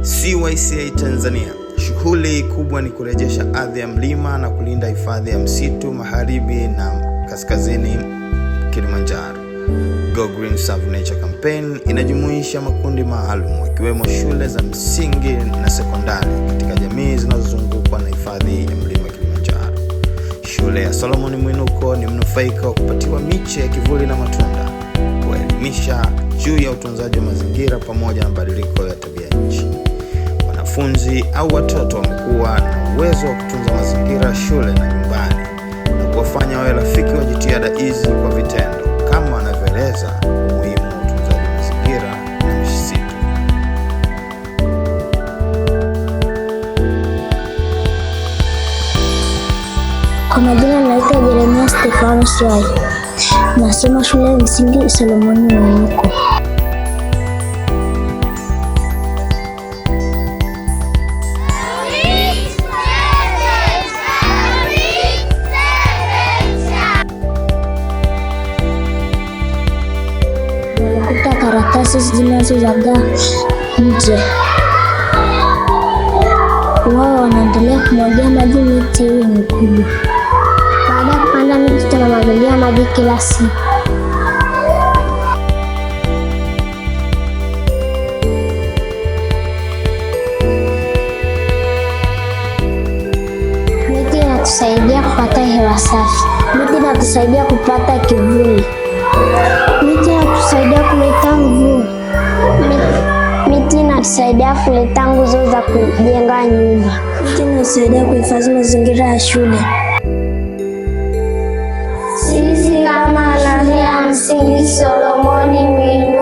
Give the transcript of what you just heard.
CYCA Tanzania. Shughuli kubwa ni kurejesha ardhi ya mlima na kulinda hifadhi ya msitu magharibi na kaskazini Kilimanjaro. Go Green Save Nature Campaign inajumuisha makundi maalum ikiwemo shule za msingi na sekondari katika jamii zinazozungukwa na hifadhi ya mlima Kilimanjaro. Shule ya Solomon Mwinuko ni mnufaika wa kupatiwa miche ya kivuli na matunda, kuelimisha juu ya utunzaji wa mazingira pamoja na mabadiliko ya tabia nchi. Wanafunzi au watoto wamekuwa na uwezo wa kutunza mazingira shule na nyumbani na kuwafanya wawe rafiki wa jitihada hizi kwa vitendo, kama wanavyoeleza umuhimu wa utunzaji wa mazingira na misitu. Kwa majina naitwa Jeremia Stefano Swai. Nasoma shule ya msingi Solomon Mwinuko. Nilikuta karatasi zinazozagaa nje. Wao wanaendelea kumwagia maji miti hii mikubwa. Baada ya kupanda miti tunamwagilia maji kila siku. Miti inatusaidia kupata hewa safi. Miti inatusaidia kupata kivuli. Miti inatusaidia kuleta mvua. Miti inatusaidia kuleta nguzo za kujenga nyumba. Miti inatusaidia kuhifadhi mazingira ya shule. Sisi kama shule ya msingi Solomon Mwinuko